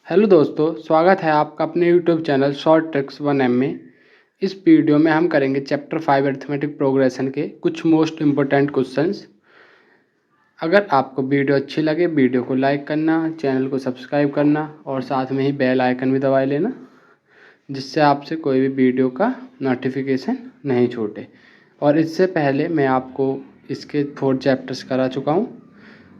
Hello दोस्तों, स्वागत है आपका अपने YouTube channel short tricks 1M में। इस वीडियो में हम करेंगे चैप्टर 5 अरिथमेटिक प्रोग्रेशन के कुछ मोस्ट इम्पोर्टेंट क्वेश्चंस। अगर आपको वीडियो अच्छी लगे वीडियो को लाइक करना, चैनल को सब्सक्राइब करना और साथ में ही बेल आइकन भी दबा लेना, जिससे आपसे कोई भी वीडियो का नोटिफिकेशन नहीं छूटे। और इससे पहले मैं आपको इसके 4 चैप्टर्स करा चुका हूँ,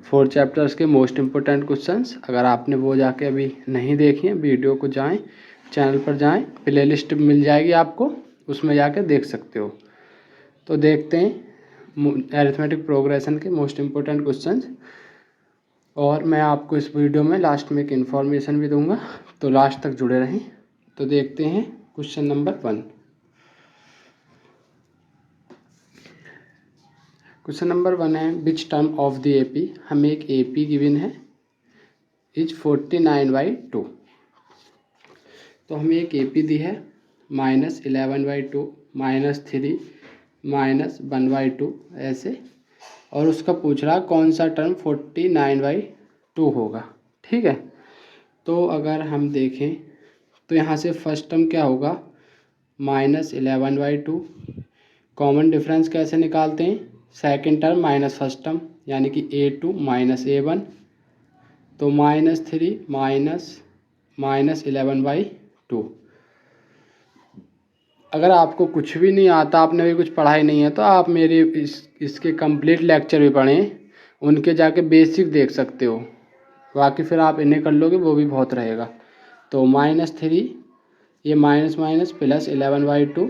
4 चैप्टर्स के मोस्ट इम्पोर्टेंट क्वेश्चंस। अगर आपने वो जाके अभी नहीं देखी हैं, वीडियो को जाएं, चैनल पर जाएं, प्लेलिस्ट मिल जाएगी आपको, उसमें जाके देख सकते हो। तो देखते हैं अरिथमेटिक प्रोग्रेशन के मोस्ट इम्पोर्टेंट क्वेश्चंस। और मैं आपको इस वीडियो में लास्ट में एक इन्फॉर्मेशन भी दूंगा, तो लास्ट तक जुड़े रहें। तो देखते हैं क्वेश्चन नंबर 1। क्वेश्चन नंबर 1 है, which term of the AP. हमें एक एपी गिवन है इज 49/2। तो हमें एक एपी दी है -11/2, -3, -1/2 ऐसे, और उसका पूछ रहा कौन सा टर्म 49/2 होगा। ठीक है, तो अगर हम देखें तो यहाँ से फर्स्ट टर्म क्या होगा, -11/2। कॉमन डिफरेंस कैसे निकालते हैं, second term minus first term, यानी कि A2 - A1, तो -3 -11/2। अगर आपको कुछ भी नहीं आता, आपने भी कुछ पढ़ाई नहीं है, तो आप मेरे इसके कंप्लीट लेक्चर भी पढ़ें, उनके जाके बेसिक देख सकते हो। बाकी फिर आप इन्हें कर लोगे, वो भी बहुत रहेगा। तो -3, ये माइनस माइनस प्लस 11/2,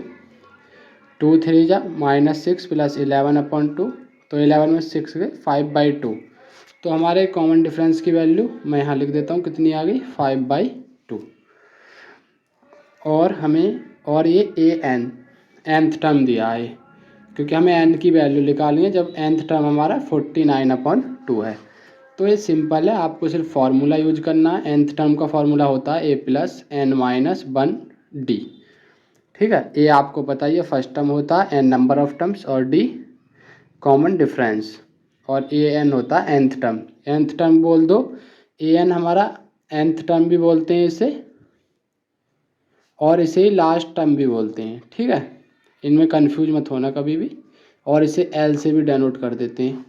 2 3 जा -6 प्लस 11/2, तो 11 में 6 गए 5/2। तो हमारे कॉमन डिफरेंस की वैल्यू मैं यहाँ लिख देता हूँ, कितनी आ गई 5/2। और हमें और ये nth टर्म दिया है, क्योंकि हमें n की वैल्यू निकालनी है जब nth टर्म हमारा 49/2 है। तो ये सिंपल है, आपको सिर्फ फार्मूला यूज करना है। nth टर्म का फार्मूला होता है a + n - 1d। ठीक है, ए आपको पता ही है फर्स्ट टर्म होता है n नंबर ऑफ टर्म्स, और d कॉमन डिफरेंस, और an होता है nth टर्म। nth टर्म बोल दो, an हमारा nth टर्म भी बोलते हैं इसे, और इसे लास्ट टर्म भी बोलते हैं। ठीक है, इनमें कंफ्यूज मत होना कभी भी। और इसे l से भी डेनोट कर देते हैं।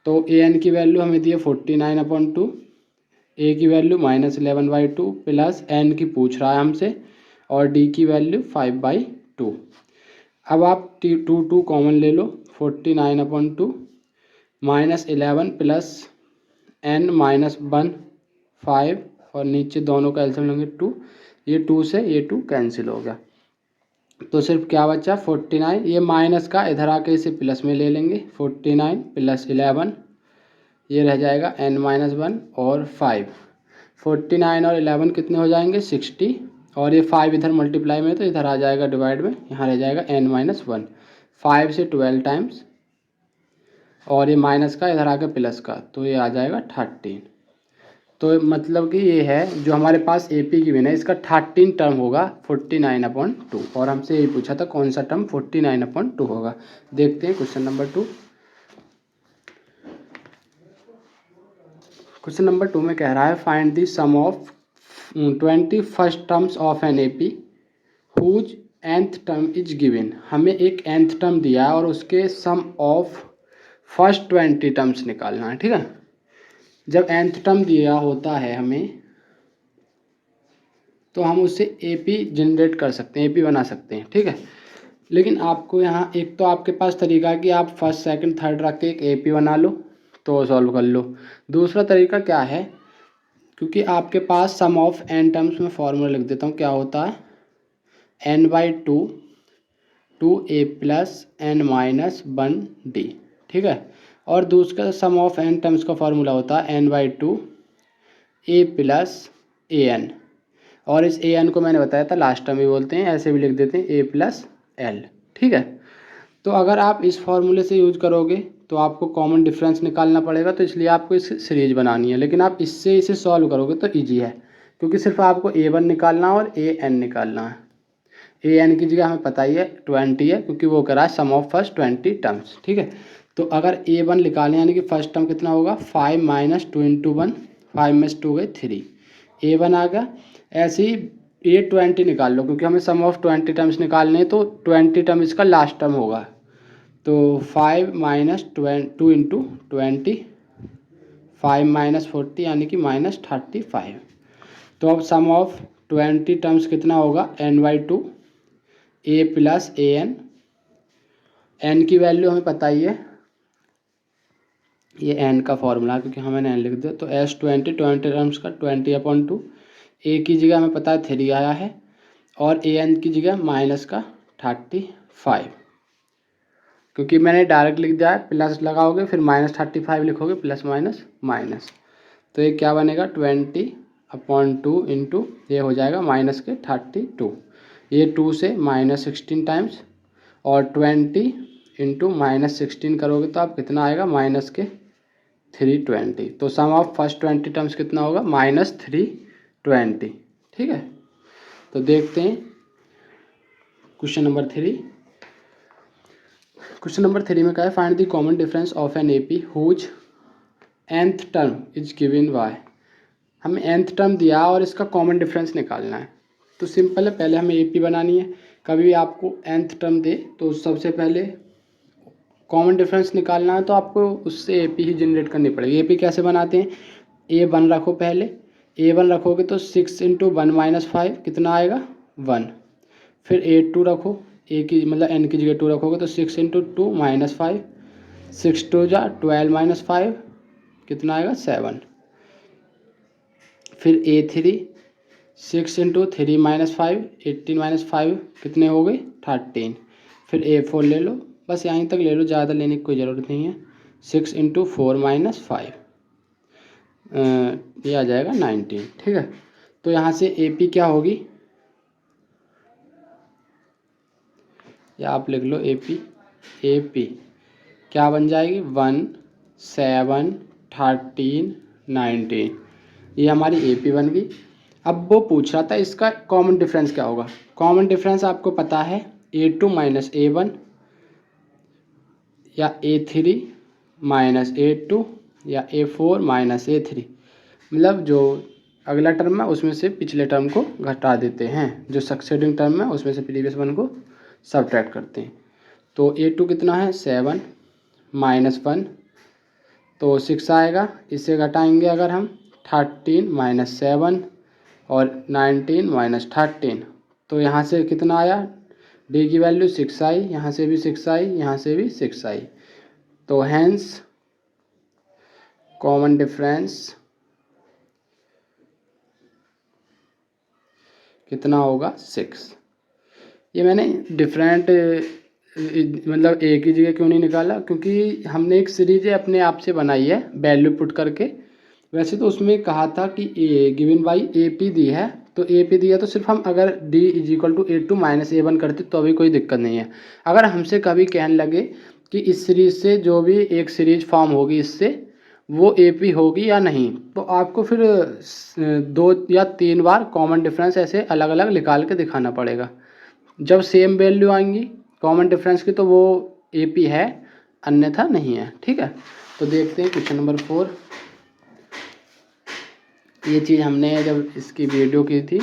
तो an की वैल्यू हमें दी है 49/2, a की वैल्यू -11/2 प्लस n की पूछ रहा है हमसे, और d की वैल्यू 5/2। अब आप 2 कॉमन ले लो, 49/2 -11 प्लस n -1 5, और नीचे दोनों का एलसीएम लेंगे 2, ये 2 से ये 2 कैंसिल हो गया। तो सिर्फ क्या बचा 49, ये माइनस का इधर आके इसे प्लस में ले लेंगे, 49 + 11, ये रह जाएगा n - 1 और 5। 49 और 11 कितने हो जाएंगे 60, और ये 5 इधर मल्टीप्लाई में, तो इधर आ जाएगा डिवाइड में, यहाँ रह जाएगा n - 1। 5 से 12 टाइम्स, और ये माइनस का इधर आके प्लस का, तो ये आ जाएगा 13। तो मतलब कि ये है जो हमारे पास एपी की विन है, इसका 13 टर्म होगा 49/2, और हमसे यही पूछा था कौन सा टर्म 49/2 होगा। देखते हैं क्वेश्चन नंबर 2। क्वेश्चन नंबर 2 में कह रहा है find the sum of 20 first terms of an AP whose nth term is given. हमें एक nth टर्म दिया है और उसके सम ऑफ फर्स्ट 20 टर्म्स निकालना है। ठीक है, जब nth टर्म दिया होता है हमें, तो हम उससे एपी जनरेट कर सकते हैं, एपी बना सकते हैं। ठीक है, लेकिन आपको यहाँ एक तो आपके पास तरीका है कि आप फर्स्ट सेकंड थर्ड रख के एक एपी बना लो, तो सॉल्व कर लो। दूसरा तरीका क्या है, क्योंकि आपके पास सम ऑफ n टर्म्स में फॉर्मूला लिख देता हूँ, क्या होता है n/2 2a + n - 1d। ठीक है, और दूसरा सम ऑफ n टर्म्स का फॉर्मूला होता है n/2 a + an, और इस an को मैंने बताया था लास्ट टर्म भी बोलते हैं, ऐसे भी लिख देते हैं a + l। ठीक है, तो अगर आप इस फॉर्मूले से यूज करोगे तो आपको कॉमन डिफरेंस निकालना पड़ेगा, तो इसलिए आपको इस सीरीज बनानी है। लेकिन आप इससे इसे सॉल्व करोगे तो ईजी है, क्योंकि सिर्फ आपको a1 निकालना और an निकालना है। an की जगह हमें पता ही है 20 है, क्योंकि वो करा है सम ऑफ फर्स्ट 20 टर्म्स। ठीक है, तो अगर a1 निकालें, यानी कि फर्स्ट टर्म कितना होगा 5 - 2 × 1, 5 में से 2 गए 3, A1 आ गया। ऐसे ही A20 निकाल लो, क्योंकि हमें सम ऑफ 20 टर्म्स निकालने हैं, तो 20 टर्म इसका लास्ट टर्म होगा। तो 5 माइनस 2 इंटू 20, 5 माइनस 40 यानी कि -35। तो अब सम ऑफ 20 टर्म्स कितना होगा, n/2 a plus an। n की वैल्यू हमें पता ही है, ये n का फॉर्मूला, क्योंकि हमें n लिख दिया। तो S20 टर्म्स का 20/2, a की जगह हमें पता है 3 आया है, और an की जगह माइनस का 35, क्योंकि मैंने डायरेक्ट लिख दिया है, प्लस लगाओगे फिर -35 लिखोगे, प्लस माइनस माइनस। तो ये क्या बनेगा, 20/2 इंटू ये हो जाएगा माइनस के 32, ये 2 से -16 टाइम्स, और 20 इंटू -16 करोगे तो आप कितना आएगा, माइनस के 320। तो सम ऑफ फर्स्ट 20 टर्म्स कितना होगा, -320। ठीक है, तो देखते हैं क्वेश्चन नंबर 3। क्वेश्चन नंबर 3 में क्या है, find the common difference of an AP whose nth term is given by. हमें nth टर्म दिया और इसका कॉमन डिफरेंस निकालना है। तो सिंपल है, पहले हमें एपी बनानी है। कभी आपको nth टर्म दे तो सबसे पहले कॉमन डिफरेंस निकालना है, तो आपको उससे एपी ही जनरेट करनी पड़ेगी। एपी कैसे बनाते हैं, A1 रखो, पहले A1 रखोगे तो 6 इंटू 1 - 5 कितना आएगा, 1। फिर A2 रखो, ए की मतलब n की जगह 2 रखोगे तो 6 इंटू 2 - 5, 6 2 जा 12 - 5 कितना आएगा, 7। फिर A3 6 इंटू 3 - 5, 18 - 5 कितने हो गए, 13। फिर A4 ले लो, बस यहीं तक ले लो, ज़्यादा लेने की कोई ज़रूरत नहीं है। 6 इंटू 4 - 5 ये आ जाएगा 19। ठीक है, तो यहाँ से एपी क्या होगी, या आप लिख लो एपी क्या बन जाएगी, 1 7 13 19। ये हमारी एपी बन गई। अब वो पूछ रहा था इसका कॉमन डिफरेंस क्या होगा। कॉमन डिफरेंस आपको पता है, A2 - A1 या A3 - A2 या A4 - A3, मतलब जो अगला टर्म है उसमें से पिछले टर्म को घटा देते हैं, जो सक्सेडिंग टर्म है उसमें से प्रीवियस वन को सब्ट्रैक्ट करते हैं। तो A2 कितना है, 7 - 1 तो 6 आएगा। इससे घटाएंगे अगर हम 13 - 7 और 19 - 13, तो यहाँ से कितना आया, डी की वैल्यू 6 आई, यहाँ से भी 6 आई, यहाँ से भी 6 आई। तो हैंस कॉमन डिफरेंस कितना होगा, 6। ये मैंने डिफरेंट मतलब एक ही जगह क्यों नहीं निकाला, क्योंकि हमने एक सीरीज अपने आप से बनाई है वैल्यू पुट करके। वैसे तो उसमें कहा था कि ए गिवन बाई ए पी दी है, तो ए पी दिया तो सिर्फ हम अगर डी = A2 - A1 करते तो अभी कोई दिक्कत नहीं है। अगर हमसे कभी कहने लगे कि इस सीरीज से जो भी एक सीरीज फॉर्म होगी इससे वो ए पी होगी या नहीं, तो आपको फिर 2 या 3 बार कॉमन डिफरेंस ऐसे अलग अलग निकाल के दिखाना पड़ेगा। जब सेम वैल्यू आएंगी कॉमन डिफरेंस की तो वो ए पी है, अन्यथा नहीं है। ठीक है, तो देखते हैं क्वेश्चन नंबर 4। ये चीज़ हमने जब इसकी वीडियो की थी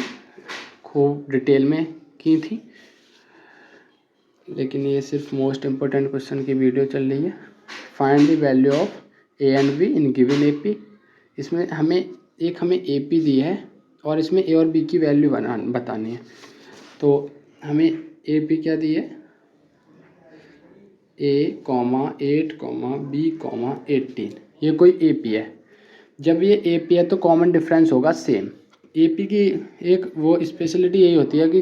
खूब डिटेल में की थी, लेकिन ये सिर्फ मोस्ट इम्पोर्टेंट क्वेश्चन की वीडियो चल रही है। Find the value of A and be in given A P. इसमें हमें ए पी दी है और इसमें ए और बी की वैल्यू बतानी है। तो हमें ए पी क्या दी है, A, 8, B, 18। ये कोई ए पी है। जब ये ए पी है तो कॉमन डिफरेंस होगा सेम। ए पी की एक वो स्पेशलिटी यही होती है कि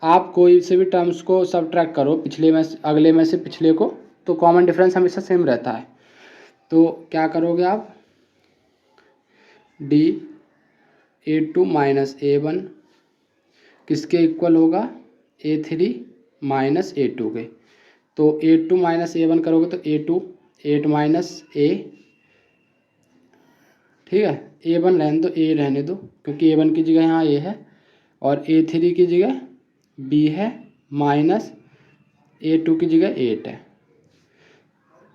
आप कोई से भी टर्म्स को सब्ट्रैक्ट करो पिछले में से अगले में से पिछले को, तो कॉमन डिफरेंस हमेशा सेम रहता है। तो क्या करोगे आप, D A2 - A1 किसके इक्वल होगा, A3 - A2 के। तो A2 - A1 करोगे तो A2 8 - A, ठीक है, A1 रहने दो, A रहने दो, क्योंकि A1 की जगह यहाँ A है और A3 की जगह B है, माइनस A2 की जगह 8 है।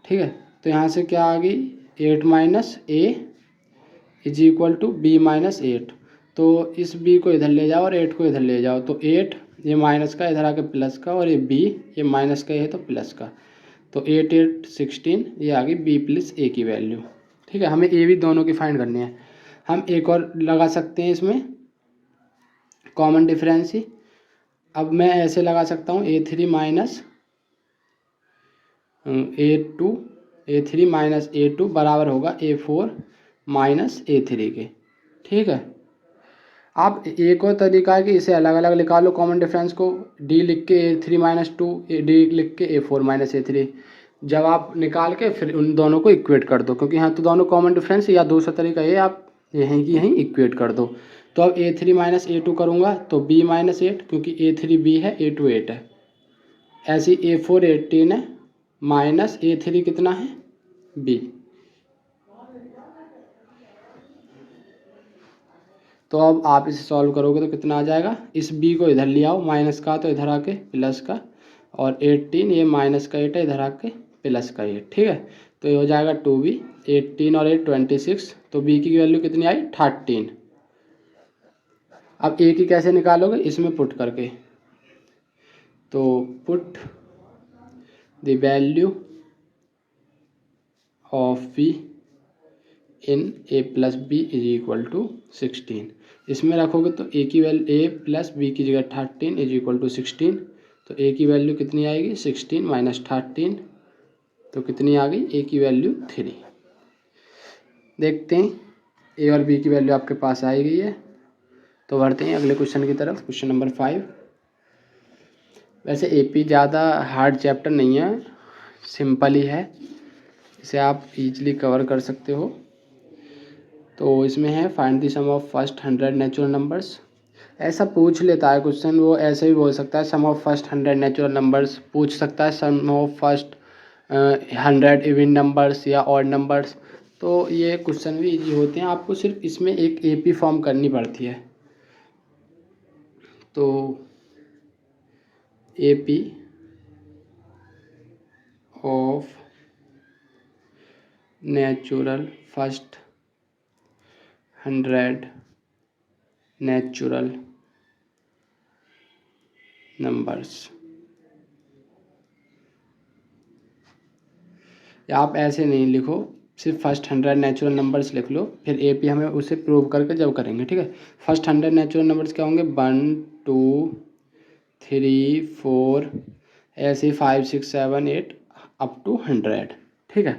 ठीक है, तो यहाँ से क्या आ गई, 8 - A = B - 8। तो इस b को इधर ले जाओ और 8 को इधर ले जाओ, तो 8 ये माइनस का इधर आके प्लस का, और ये b ये माइनस का ये है तो प्लस का, तो 8 8 16 ये आ गई b प्लस a की वैल्यू। ठीक है, हमें a भी दोनों की फाइंड करनी है। हम एक और लगा सकते हैं इसमें कॉमन डिफरेंस ही। अब मैं ऐसे लगा सकता हूँ a3 minus a3 minus a2 बराबर होगा a4 माइनस a3 के। ठीक है, आप एक और तरीका है कि इसे अलग अलग निकालो कॉमन डिफरेंस को, d लिख के a3 माइनस 2 d लिख के a4 माइनस a3, जब आप निकाल के फिर उन दोनों को इक्वेट कर दो, क्योंकि यहाँ तो दोनों कॉमन डिफरेंस, या दूसरा तरीका ये आप यहीं की यहीं इक्वेट कर दो। तो अब a3 माइनस a2 करूँगा तो b माइनस 8, क्योंकि a3 b है a2 8 है, ऐसी a4 18 है माइनस a3 कितना है b। तो अब आप इसे सॉल्व करोगे तो कितना आ जाएगा, इस b को इधर ले आओ, माइनस का तो इधर आके प्लस का, और 18 ये माइनस का 8 है इधर आके प्लस का 8। ठीक है, तो ये हो जाएगा 2b, 18 और 8 26, तो b की वैल्यू कितनी आई 13। अब a की कैसे निकालोगे, इसमें पुट करके, तो put the value of b in a plus b is equal to 16। इसमें रखोगे तो a की वैल्यू a प्लस बी की जगह 13 इज इक्वल टू 16, तो a की वैल्यू कितनी आएगी 16 माइनस 13, तो कितनी आ गई a की वैल्यू 3। देखते हैं a और b की वैल्यू आपके पास आई गई है, तो बढ़ते हैं अगले क्वेश्चन की तरफ। Question number 5। वैसे AP ज़्यादा हार्ड चैप्टर नहीं है, सिंपल ही है, इसे आप इजीली कवर कर सकते हो। तो इसमें है find the sum of first 100 natural numbers. ऐसा पूछ लेता है क्वेश्चन, वो ऐसे भी बोल सकता है सम ऑफ फर्स्ट 100 नेचुरल नंबर्स, पूछ सकता है सम ऑफ फर्स्ट 100 इवन नंबर्स या ऑड नंबर्स। तो ये क्वेश्चन भी इजी होते हैं, आपको सिर्फ इसमें एक AP फॉर्म करनी पड़ती है। तो AP of natural first 100 natural numbers, या आप ऐसे नहीं लिखो, सिर्फ फर्स्ट 100 नेचुरल नंबर्स लिख लो, फिर AP हमें उसे प्रूव करके जब करेंगे। ठीक है, फर्स्ट 100 नेचुरल नंबर्स क्या होंगे, 1 2 3 4 ऐसे 5 6 7 8 अप टू 100। ठीक है,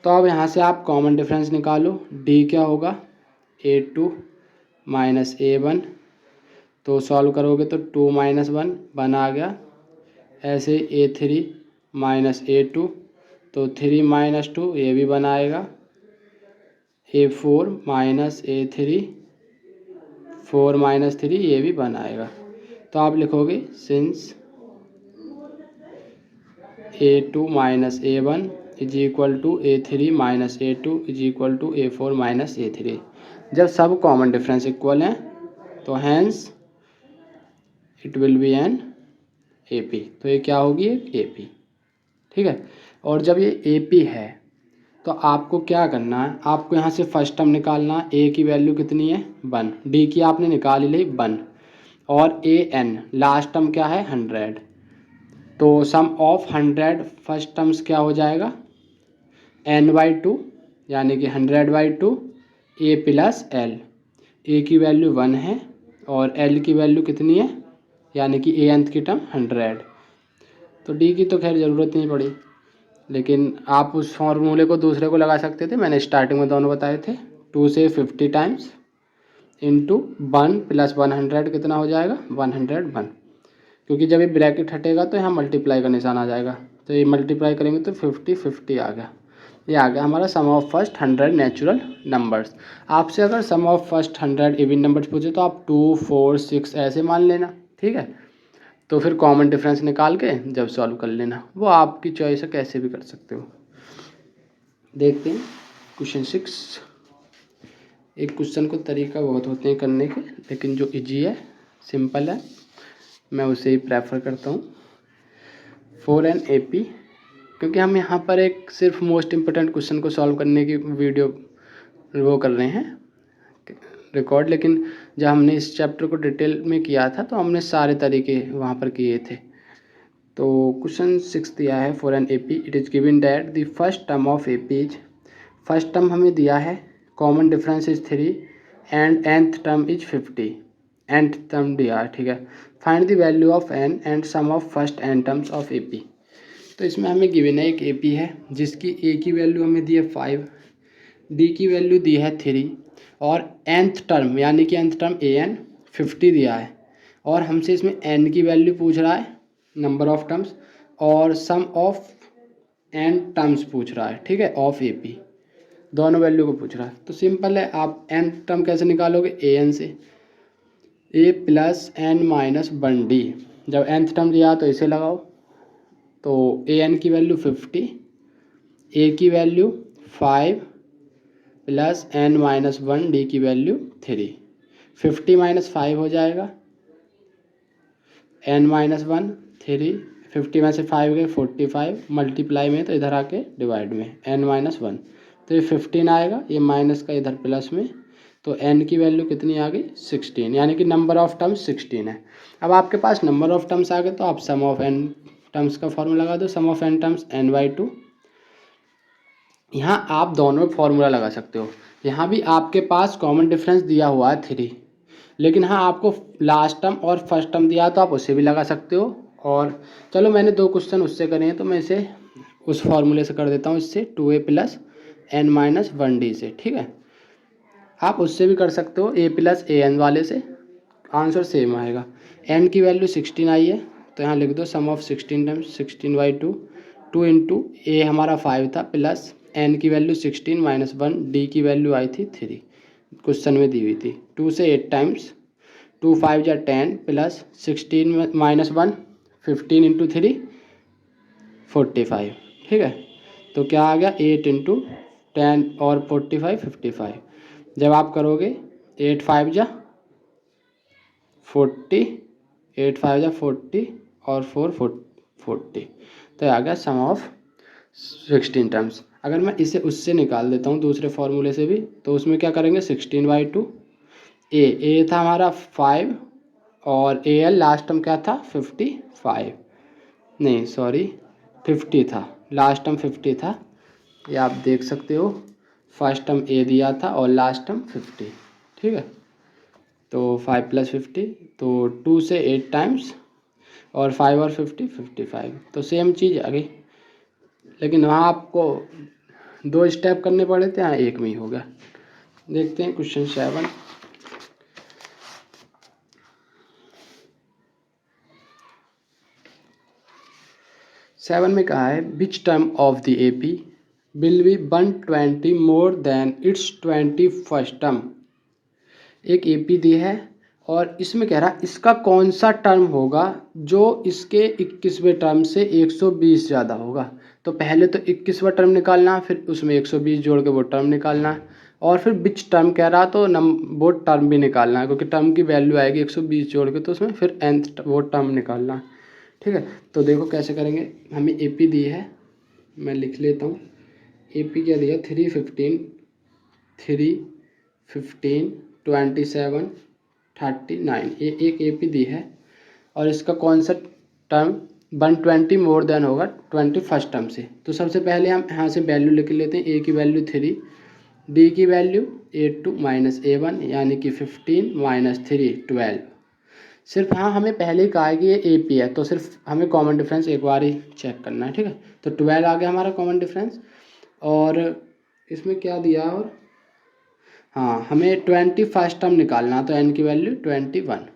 तो अब यहाँ से आप कॉमन डिफरेंस निकालो, D क्या होगा A2 माइनस A1, तो सॉल्व करोगे तो 2 माइनस 1 आ गया, ऐसे A3 माइनस A2, तो 3 माइनस 2 ये भी 1 आएगा, A4 माइनस A3 4 माइनस 3 ये भी 1 आएगा। तो आप लिखोगे since A2 minus A1 is equal to A3 minus A2 is equal to A4 minus A3। जब सब कॉमन डिफरेंस इक्वल हैं तो hence it will be an AP, तो ये क्या होगी एक AP। ठीक है, और जब ये AP है तो आपको क्या करना है, आपको यहाँ से फर्स्ट टर्म निकालना है, A की वैल्यू कितनी है 1, D की आपने निकाल ली 1, और AN लास्ट टर्म क्या है 100, तो सम ऑफ 100 फर्स्ट टर्म्स क्या हो जाएगा n/2, यानी कि 100/2 A प्लस L। A की वैल्यू 1 है और L की वैल्यू कितनी है, यानी कि Anth की टर्म 100। तो D की तो खैर ज़रूरत नहीं पड़ी, लेकिन आप उस फॉर्मूले को दूसरे को लगा सकते थे, मैंने स्टार्टिंग में दोनों बताए थे। 2 से 50 टाइम्स इंटू 1 प्लस 100 कितना हो जाएगा 101, क्योंकि जब ये ब्रैकेट हटेगा तो यहाँ मल्टीप्लाई का निशान आ जाएगा, तो ये मल्टीप्लाई करेंगे तो 50 50 आ गया। ये आ गया हमारा सम ऑफ फर्स्ट 100 नेचुरल नंबर्स। आपसे अगर सम ऑफ फर्स्ट 100 इवन नंबर्स पूछे तो आप 2 4 6 ऐसे मान लेना। ठीक है, तो फिर कॉमन डिफरेंस निकाल के जब सॉल्व कर लेना, वो आपकी चॉइस है, कैसे भी कर सकते हो। देखते हैं क्वेश्चन 6। एक क्वेश्चन को तरीका बहुत होते हैं करने के, लेकिन जो इजी है सिंपल है मैं उसे ही प्रेफर करता हूँ। 4n AP, क्योंकि हम यहाँ पर एक सिर्फ मोस्ट इम्पोर्टेंट क्वेश्चन को सॉल्व करने की वीडियो वो कर रहे हैं, रिकॉर्ड, लेकिन जब हमने इस चैप्टर को डिटेल में किया था तो हमने सारे तरीके वहाँ पर किए थे। तो क्वेश्चन 6 दिया है for an AP it is given that the first term of AP is, first term हमें दिया है common difference is 3 and nth term is 50, nth term दिया है, ठीक है। Find the value of n and sum of first n terms of AP। तो इसमें हमें गिवन है एक AP है जिसकी a की वैल्यू हमें दी है 5, d की वैल्यू दी है 3 और nth टर्म यानी कि nth टर्म an 50 दिया है, और हमसे इसमें n की वैल्यू पूछ रहा है, नंबर ऑफ टर्म्स, और सम ऑफ n टर्म्स पूछ रहा है, ठीक है, ऑफ AP, दोनों वैल्यू को पूछ रहा है। तो सिंपल है, आप n टर्म कैसे निकालोगे, an से, a plus n minus 1d, जब nth टर्म दिया तो इसे लगाओ, तो an की वैल्यू 50, a की value 5 plus n minus 1d की वैल्यू 3, 50 माइनस 5 हो जाएगा, n माइनस 1 3, 50 में से 5 गए 45, मल्टीप्लाई में तो इधर आके डिवाइड में n माइनस 1, तो ये 15 आएगा, ये माइनस का इधर प्लस में, तो n की वैल्यू कितनी आ गई 16, यानी कि नंबर ऑफ टर्म्स 16 है। अब आपके पास नंबर ऑफ टर्म्स आ गए तो आप सम ऑफ n टर्म्स का फॉर्मूला लगा दो, सम ऑफ n टर्म्स n/2। यहाँ आप दोनों फॉर्मूला लगा सकते हो, यहाँ भी आपके पास कॉमन डिफरेंस दिया हुआ है 3, लेकिन हाँ आपको लास्ट टर्म और फर्स्ट टर्म दिया तो आप उसे भी लगा सकते हो। और चलो मैंने 2 क्वेश्चन उससे करे हैं तो मैं इसे उस फॉर्मूले से कर देता हूँ, इससे 2a plus n minus 1d से, ठीक है। आप उससे भी कर सकते हो a प्लस an वाले से, आंसर सेम आएगा। n की वैल्यू 16 आई है तो यहाँ लिख दो सम ऑफ 16 टाइम्स 16/2, 2 इंटू a हमारा 5 था प्लस n की वैल्यू 16 माइनस 1, d की वैल्यू आई थी 3, क्वेश्चन में दी हुई थी। 2 से 8 टाइम्स, 2 5 या 10 प्लस 16 माइनस 1 15 इंटू 3 45, ठीक है। तो क्या आ गया 8 इंटू 10 और 45 55, जब आप करोगे 8 5 जा 40, 8 5 जा 40 और 4 40, तो आ गया सम ऑफ 16 टर्म्स। अगर मैं इसे उससे निकाल देता हूँ दूसरे फॉर्मूले से भी, तो उसमें क्या करेंगे 16/2, ए था हमारा 5 और AL लास्ट टर्म क्या था 55, नहीं सॉरी 50 था, लास्ट टर्म 50 था, ये आप देख सकते हो, फर्स्ट टर्म A दिया था और लास्ट टर्म 50, ठीक है। तो 5 प्लस 50, तो 2 से 8 टाइम्स और 5 और 50 55, तो सेम चीज़ आ गई, लेकिन वहाँ आपको 2 स्टेप करने पड़े थे, यहाँ एक में ही हो गया। देखते हैं क्वेश्चन 7। सेवन में कहा है which term of the AP will be 120 more than it's 21st term. एक AP दी है और इसमें कह रहा इसका कौन सा टर्म होगा जो इसके 21वें टर्म से 120 ज़्यादा होगा। तो पहले तो 21वां टर्म निकालना, फिर उसमें 120 जोड़ के वो टर्म निकालना, और फिर विच टर्म कह रहा तो वो टर्म भी निकालना है, क्योंकि टर्म की वैल्यू आएगी 120 जोड़ के, तो उसमें फिर nth वो टर्म निकालना है, ठीक है। तो देखो कैसे करेंगे, हमें AP दी है, मैं लिख लेता हूँ। AP क्या दिया 3 15 3 15 27 39, ये एक AP दी है, और इसका कौन सा टर्म 120 मोर देन होगा 21st टर्म से। तो सबसे पहले हम यहाँ से वैल्यू लिख लेते हैं, A की वैल्यू 3, D की वैल्यू A2 माइनस A1 यानी कि 15 माइनस 3 12। सिर्फ हाँ हमें पहले ही कहा है कि ये AP है, तो सिर्फ हमें कॉमन डिफरेंस एक बार ही चेक करना है, ठीक है। तो 12 आ गया हमारा कॉमन डिफरेंस, और इसमें क्या दिया, और हाँ हमें 21st टर्म निकालना, तो n की वैल्यू 21,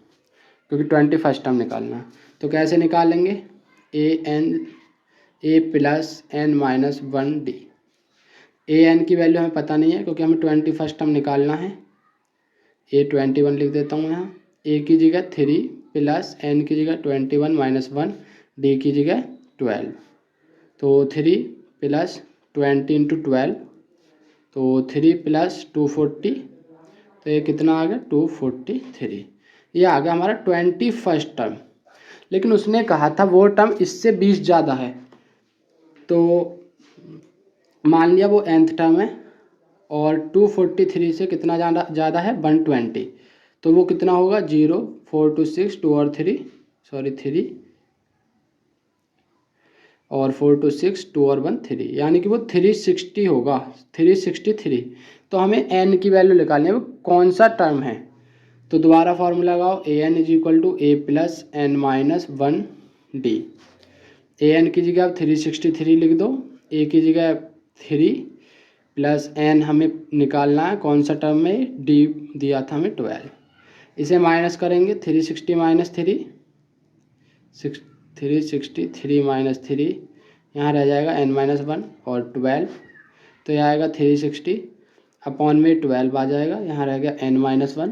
क्योंकि 21st टर्म निकालना। तो कैसे निकालेंगे, A plus n minus 1d, an की वैल्यू हमें पता नहीं है क्योंकि हमें 21st टर्म निकालना है, A21 लिख देता हूँ यहाँ, A की जगह 3 प्लस n की जगह 21 माइनस 1, d की जगह 12, तो 3 प्लस 20 इंटू 12, तो 3 प्लस 240, तो ये कितना आ गया 243, ये आ गया हमारा 21st टर्म। लेकिन उसने कहा था वो टर्म इससे 20 ज़्यादा है, तो मान लिया वो nth टर्म है, और 243 से कितना ज़्यादा है 120, तो वो कितना होगा 0 4 2 6 2 और 3 सॉरी 3 और 4 2 6 2 और 1 3, यानी कि वो 360 होगा 363। तो हमें n की वैल्यू निकालनी है, वो कौन सा टर्म है। तो दोबारा फार्मूला लगाओ, A N is equal to A plus N minus 1 D. A N की जगह आप 363 लिख दो, ए की जगह 3 प्लस एन हमें निकालना है कौन सा टर्म में, डी दिया था हमें 12। इसे माइनस करेंगे 360 माइनस 3 363 माइनस 3, यहाँ रह जाएगा n माइनस 1 और 12, तो यह आएगा 360 अपॉन में 12 आ जाएगा, यहाँ रह गया n माइनस 1।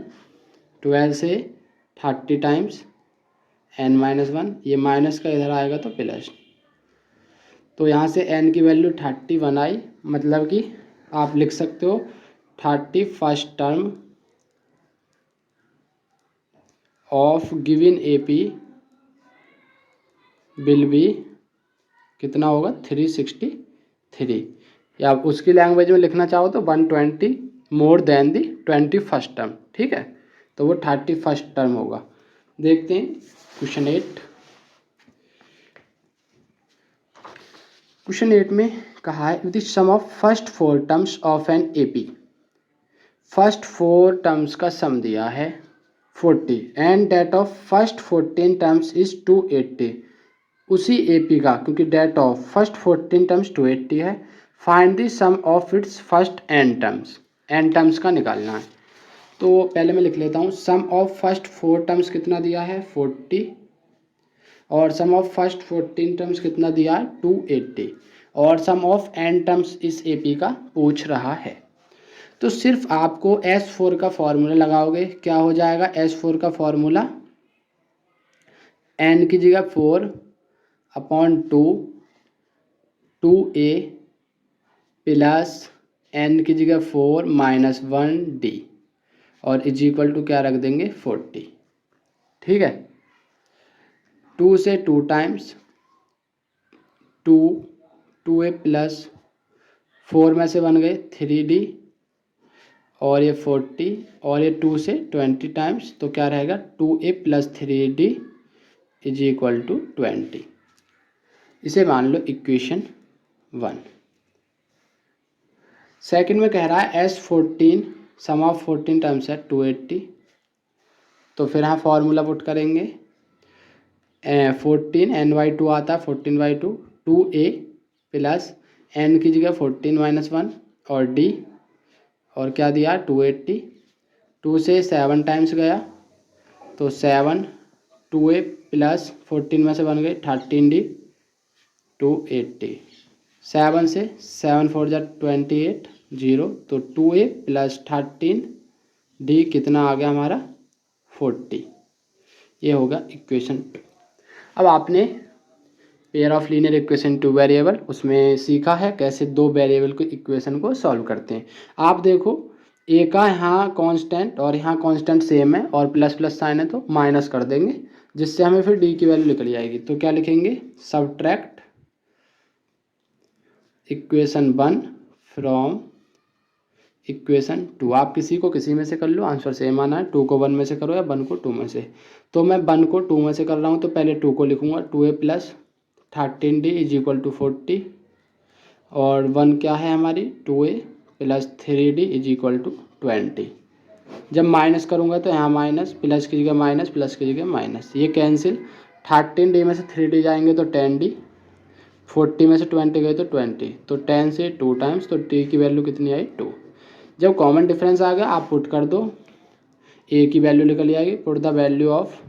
12 से 30 टाइम्स n माइनस 1, ये माइनस का इधर आएगा तो प्लस, तो यहाँ से n की वैल्यू 31 आई, मतलब कि आप लिख सकते हो 31st term of given AP will be कितना होगा 363, या आप उसकी लैंग्वेज में लिखना चाहो तो 120 मोर देन दी 21st टर्म, ठीक है, तो वो 31st टर्म होगा। देखते हैं क्वेश्चन 8। क्वेश्चन 8 में कहा है with sum of first 4 terms of an AP, first 4 terms का सम दिया है 40 and that of first 14 terms is 280, उसी AP का, क्योंकि डेट ऑफ फर्स्ट 14 टर्म्स 280 है, find the sum of its first n terms का निकालना है। तो पहले मैं लिख लेता हूँ, सम ऑफ फर्स्ट 4 टर्म्स कितना दिया है 40, और सम ऑफ फर्स्ट 14 टर्म्स कितना दिया है 280, और सम ऑफ n टर्म्स इस AP का पूछ रहा है। तो सिर्फ आपको S4 का फॉर्मूला लगाओगे, क्या हो जाएगा S4 का फॉर्मूला, n की जगह 4 अपॉन 2a प्लस n की जगह 4 माइनस 1d, और इज इक्वल टू क्या रख देंगे 40, ठीक है। 2 से 2 टाइम्स 2a प्लस 4 में से बन गए 3d, और ये 40, और ये 2 से 20 टाइम्स, तो क्या रहेगा 2a plus 3d is equal to 20। इसे मान लो इक्वेशन 1। सेकंड में कह रहा है S14 सम ऑफ 14 टर्म्स है 280, तो फिर हम फॉर्मूला पुट करेंगे 14 n/2 आता है 14/2 2a प्लस n की जगह 14 माइनस 1 और d, और क्या दिया 280, 2 से 7 टाइम्स गया तो 7, 2a प्लस 14 में से बन गए 13d 280, 7 से 7 4 जा 28 0, तो 2a प्लस 13d कितना आ गया हमारा 40, ये होगा इक्वेशन 2। अब आपने pair of linear equation 2 variable उसमें सीखा है कैसे 2 वेरिएबल को इक्वेशन को सॉल्व करते हैं। आप देखो ए का यहाँ कांस्टेंट और यहाँ कांस्टेंट सेम है और प्लस प्लस साइन है, तो माइनस कर देंगे जिससे हमें फिर डी की वैल्यू निकल जाएगी। तो क्या लिखेंगे सबट्रैक्ट इक्वेशन 1 फ्रॉम इक्वेशन 2। आप किसी को किसी में से कर लो, आंसर सेम आना है। 2 को 1 में से करो या 1 को 2 में से। तो मैं 1 को 2 में से कर रहा हूँ, तो पहले 2 को लिखूँगा 2a plus 13d is equal to 40, और 1 क्या है हमारी 2a plus 3d is equal to 20। जब माइनस करूँगा तो यहाँ माइनस, प्लस की जगह माइनस, प्लस की जगह माइनस, ये कैंसिल। 13d में से 3d जाएंगे तो 10d, 40 में से 20 गए तो 20, तो 10 से 2 टाइम्स, तो d की वैल्यू कितनी आई 2। जब कॉमन डिफरेंस आ गया आप पुट कर दो, a की वैल्यू निकल जाएगी। Put the value of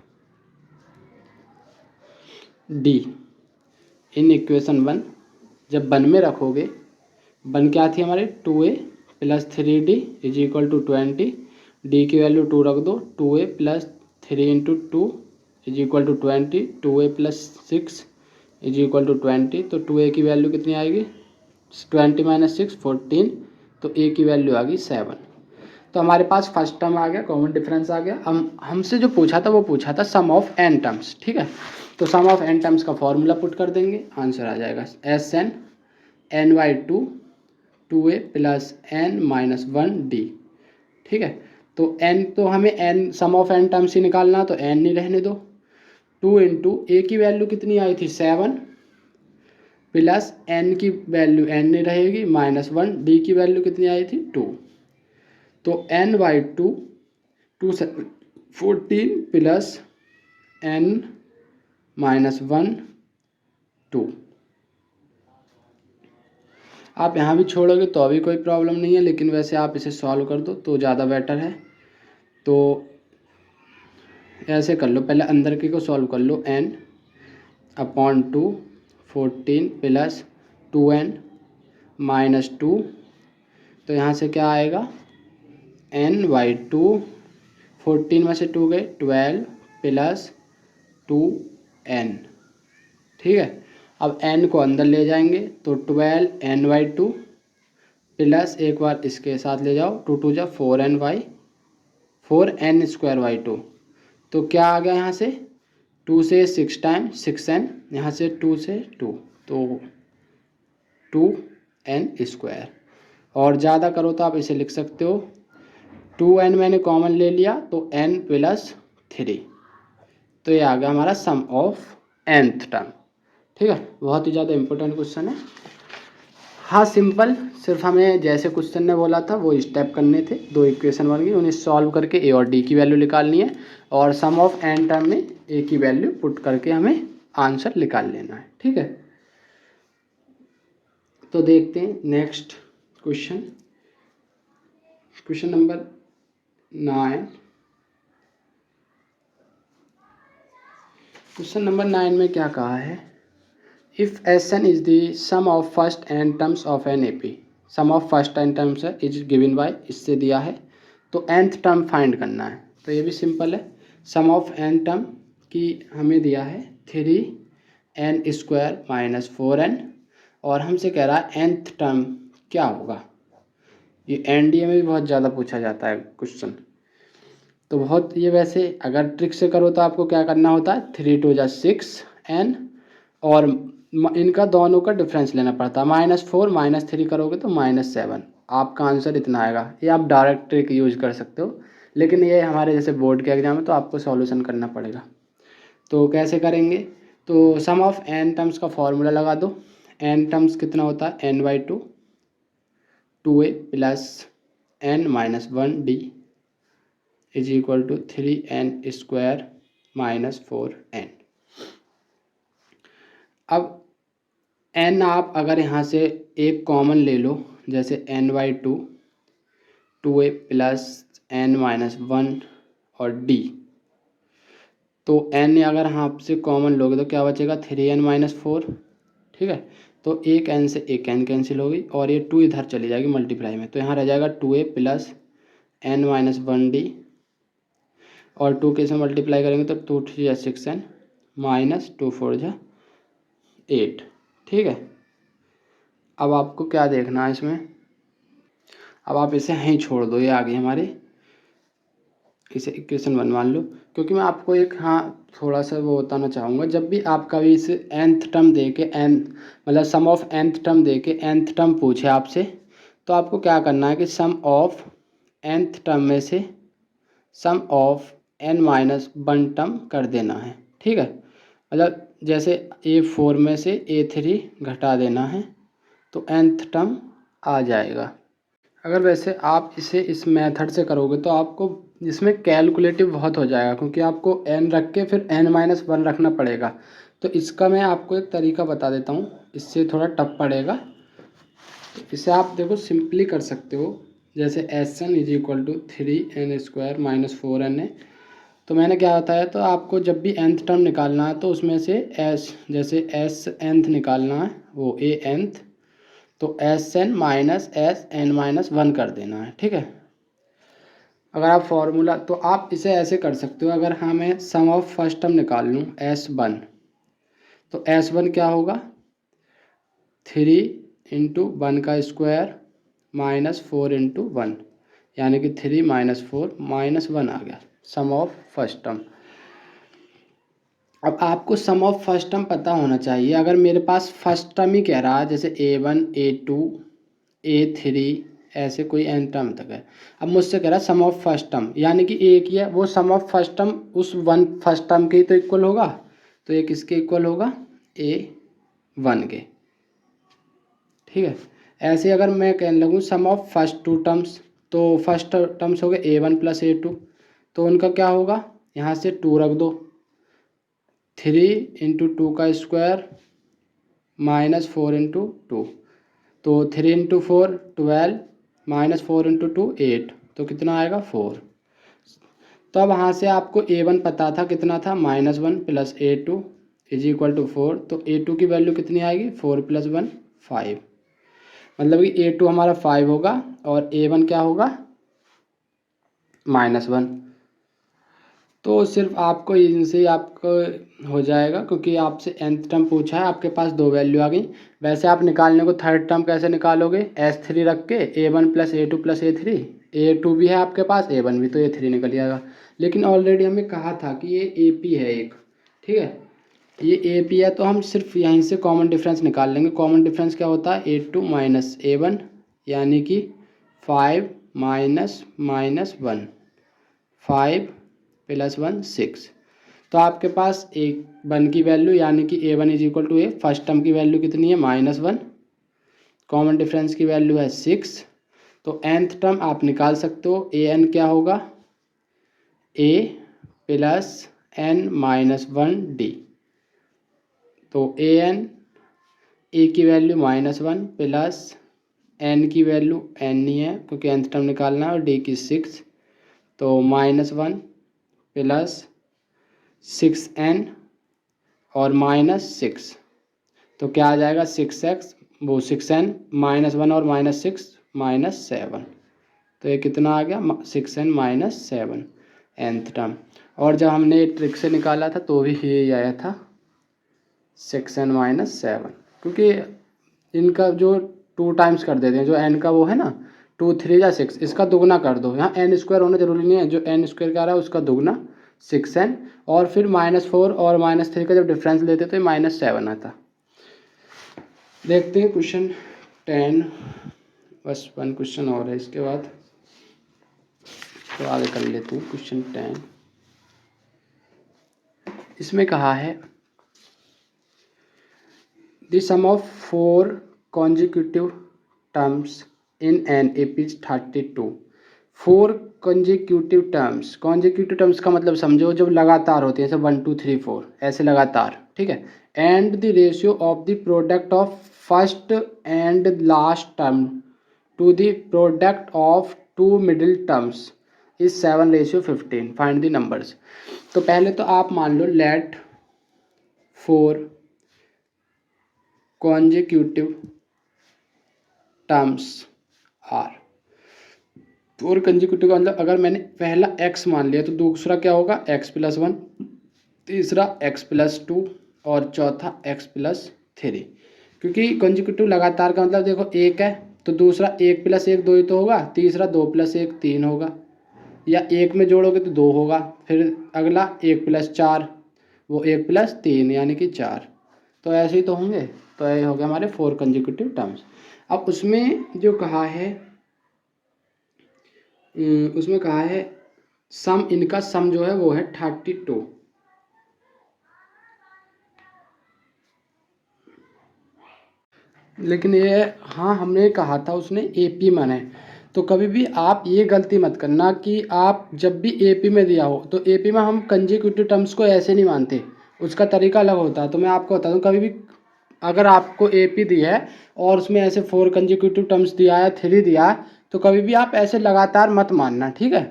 d in equation 1। जब 1 में रखोगे, 1 क्या थी हमारे 2a plus 3d is equal to 20, d की वैल्यू 2 रख दो, 2a plus 3 into 2 is equal to 20, 2a plus 6 is equal to 20, तो 2a की वैल्यू कितनी आएगी 20 माइनस 6 14, तो a की वैल्यू आ गई 7। तो हमारे पास फर्स्ट टर्म आ गया, कॉमन डिफरेंस आ गया। हमसे जो पूछा था वो पूछा था सम ऑफ n टर्म्स, ठीक है। तो सम ऑफ n टर्म्स का फॉर्मूला पुट कर देंगे, आंसर आ जाएगा SN n/2 2a plus n minus 1d। ठीक है, तो n तो हमें n sum of n terms ही निकालना, तो n नहीं रहने दो। 2 इंटू ए की वैल्यू कितनी आई थी 7 प्लस n की वैल्यू n नहीं रहेगी माइनस 1, d की वैल्यू कितनी आई थी 2। तो n by 2 14 plus n minus 1 2। आप यहाँ भी छोड़ोगे तो अभी कोई प्रॉब्लम नहीं है, लेकिन वैसे आप इसे सॉल्व कर दो तो ज़्यादा बेटर है। तो ऐसे कर लो, पहले अंदर की को सॉल्व कर लो। n upon 2 14 plus 2n minus 2, तो यहाँ से क्या आएगा n बाई 2, 14 में से 2 गए 12 प्लस 2n। ठीक है, अब n को अंदर ले जाएंगे तो 12 n बाई 2 प्लस एक बार इसके साथ ले जाओ 2 2 जा 4n by 4n square by 2। तो क्या आ गया यहाँ से 2 से 6 टाइम 6n, यहाँ से 2 से 2 तो 2n स्क्वायर। और ज़्यादा करो तो आप इसे लिख सकते हो 2n मैंने कॉमन ले लिया तो n प्लस 3। तो ये आ गया हमारा सम ऑफ nth टर्म। ठीक है, बहुत ही ज़्यादा इंपॉर्टेंट क्वेश्चन है। हाँ सिंपल, सिर्फ हमें जैसे क्वेश्चन ने बोला था वो स्टेप करने थे, दो इक्वेशन बन गई, उन्हें सॉल्व करके ए और डी की वैल्यू निकालनी है और सम ऑफ एन टर्म में ए की वैल्यू पुट करके हमें आंसर निकाल लेना है। ठीक है, तो देखते हैं next question, question number 9। Question number 9 में क्या कहा है, if Sn is the sum of first n terms of an AP, sum of first n terms है इज गिवन बाय, इससे दिया है तो nth टर्म फाइंड करना है। तो ये भी सिंपल है, सम ऑफ एन टर्म की हमें दिया है 3n स्क्वायर माइनस 4n, और हमसे कह रहा है nth टर्म क्या होगा। ये NDA में भी बहुत ज़्यादा पूछा जाता है क्वेश्चन, तो बहुत ये वैसे अगर ट्रिक से करो तो आपको क्या करना होता है 3 2 जा 6n, और इनका दोनों का डिफरेंस लेना पड़ता है, -4 -3 करोगे तो -7। आपका आंसर इतना आएगा। ये आप डायरेक्ट ट्रिक यूज कर सकते हो, लेकिन ये हमारे जैसे बोर्ड के एग्जाम है तो आपको सॉल्यूशन करना पड़ेगा। तो कैसे करेंगे, तो सम ऑफ एन टर्म्स का फॉर्मूला लगा दो। एन टर्म्स कितना होता है n by 2, 2a plus n minus 1d is equal to 3n square minus 4n। अब n आप अगर यहाँ से एक कॉमन ले लो, जैसे n by 2, 2a plus n minus 1 और d, तो n अगर यहाँ से कॉमन लोगे तो क्या बचेगा 3n माइनस 4। ठीक है, तो एक n से एक n कैंसिल होगी और ये 2 इधर चली जाएगी मल्टीप्लाई में, तो यहाँ रह जाएगा 2a plus n minus 1d, और 2 के से मल्टीप्लाई करेंगे तो 2 3 जा 6n माइनस 2 4 जा 8। ठीक है, अब आपको क्या देखना है इसमें, अब आप इसे यहीं छोड़ दो, ये आ गई हमारी, इसे इक्वेशन 1 मान लो, क्योंकि मैं आपको एक हाँ थोड़ा सा वो बताना चाहूँगा, जब भी आप कभी इस nth टर्म दे के n मतलब सम ऑफ nth टर्म दे के nth टर्म पूछे आपसे, तो आपको क्या करना है कि सम ऑफ nth टर्म में से सम ऑफ n माइनस 1 टर्म कर देना है। ठीक है, मतलब जैसे A4 में से A3 घटा देना है तो nth टर्म आ जाएगा। अगर वैसे आप इसे इस मेथड से करोगे तो आपको इसमें कैलकुलेटिव बहुत हो जाएगा, क्योंकि आपको n रख के फिर n माइनस 1 रखना पड़ेगा। तो इसका मैं आपको एक तरीका बता देता हूँ, इससे थोड़ा टफ पड़ेगा। इसे आप देखो सिंपली कर सकते हो, जैसे Sn is equal to 3n square minus 4n है। तो मैंने क्या बताया, तो आपको जब भी nth टर्म निकालना है तो उसमें से s, जैसे s nth निकालना है वो a nth, तो Sn माइनस Sn माइनस 1 कर देना है। ठीक है, अगर आप फॉर्मूला तो आप इसे ऐसे कर सकते हो, अगर हाँ मैं सम ऑफ फर्स्ट टर्म निकाल लूँ S1, तो S1 क्या होगा 3 इंटू 1 का स्क्वायर माइनस 4 इंटू 1, यानी कि 3 माइनस 4 माइनस 1 आ गया सम ऑफ फर्स्ट टर्म। अब आपको सम ऑफ फर्स्ट टर्म पता होना चाहिए। अगर मेरे पास फर्स्ट टर्म ही कह रहा है, जैसे A1 A2 A3 ऐसे कोई n टर्म तक है। अब मुझसे कह रहा है सम ऑफ फर्स्ट टर्म, यानी कि एक ही है वो सम ऑफ फर्स्ट टर्म उस वन फर्स्ट टर्म के ही तो इक्वल होगा, तो ये किसके इक्वल होगा, A1 के। ठीक है, ऐसे अगर मैं कहने लगूँ सम ऑफ फर्स्ट टू टर्म्स, तो फर्स्ट टर्म्स हो गए A1 प्लस A2, तो उनका क्या होगा, यहाँ से 2 रख दो, 3 इंटू 2 का स्क्वायर माइनस 4 इंटू 2, तो 3 इंटू 4 12 माइनस 4 इंटू 2 8, तो कितना आएगा 4। तो अब यहाँ से आपको A1 पता था कितना था, -1 plus A2 is equal to 4, तो A2 की वैल्यू कितनी आएगी, 4 प्लस 1 5, मतलब कि A2 हमारा 5 होगा और A1 क्या होगा, -1। तो सिर्फ आपको इनसे ही आपको हो जाएगा, क्योंकि आपसे nth टर्म पूछा है, आपके पास 2 वैल्यू आ गई। वैसे आप निकालने को थर्ड टर्म कैसे निकालोगे, S3 रख के A1 plus A2 plus A3, A2 भी है आपके पास A1 भी, तो A3 निकल जाएगा। लेकिन ऑलरेडी हमें कहा था कि ये AP है एक, ठीक है, ये AP है, तो हम सिर्फ यहीं से कॉमन डिफरेंस निकाल लेंगे। कॉमन डिफरेंस क्या होता है, A2 माइनस A1, यानी कि 5 माइनस माइनस 1, 5 प्लस 1 6। तो आपके पास एक 1 की वैल्यू, यानी कि A1 is equal to A, first term की वैल्यू कितनी है, -1, कॉमन डिफरेंस की वैल्यू है 6, तो nth टर्म आप निकाल सकते हो, an क्या होगा, A plus n minus 1D, तो an A की वैल्यू -1 प्लस n की वैल्यू n नहीं है क्योंकि nth टर्म निकालना है, और D की 6, तो -1 प्लस 6n और -6, तो क्या आ जाएगा 6x, वो 6n, -1 और -6 -7, तो ये कितना आ गया 6n -7 nth टर्म। और जब हमने ट्रिक से निकाला था तो भी यही आया था 6n -7, क्योंकि इनका जो 2 टाइम्स कर देते हैं, जो n का वो है ना 2 3 या 6, इसका दुगना कर दो, यहाँ n स्क्वायर होना जरूरी नहीं है, जो n स्क्वायर का आ रहा है उसका दुगना 6n, और फिर -4 और -3 का जब डिफरेंस लेते तो ये -7 आता। देखते हैं क्वेश्चन 10, बस 1 क्वेश्चन और है इसके बाद, तो आगे कर लेते हैं क्वेश्चन 10। इसमें कहा है the sum of 4 consecutive terms in an AP is 32। 4 consecutive terms का मतलब समझो जब लगातार होते हैं, जैसे 1 2 3 4 ऐसे लगातार, ठीक है, and the ratio of the product of first and last term to the product of 2 middle terms is 7:15, find the numbers. तो पहले तो आप मान लो let 4 consecutive terms are, 4 consecutive का मतलब अगर मैंने पहला x मान लिया तो दूसरा क्या होगा x प्लस 1, तीसरा x प्लस 2 और चौथा x प्लस 3, क्योंकि कंजिक्यूटिव लगातार का मतलब देखो एक है तो दूसरा 1 प्लस 1 2 ही तो होगा, तीसरा 2 प्लस 1 3 होगा, या एक में जोड़ोगे तो 2 होगा, फिर अगला 1 प्लस 4 वो 1 प्लस 3 यानी कि 4, तो ऐसे ही तो होंगे। तो ये हो गया हमारे 4 कंजिक्यूटिव टर्म्स। अब उसमें जो कहा है, उसमें कहा है सम, इनका सम जो है वो है 32। लेकिन ये हाँ हमने कहा था उसने AP माना है, तो कभी भी आप ये गलती मत करना कि आप जब भी AP में दिया हो तो AP में हम कंजिक्यूटिव टर्म्स को ऐसे नहीं मानते, उसका तरीका अलग होता है। तो मैं आपको बता दूं, कभी भी अगर आपको AP दी है और उसमें ऐसे 4 कंजिक्यूटिव टर्म्स दिया है, 3 दिया है, तो कभी भी आप ऐसे लगातार मत मानना, ठीक है।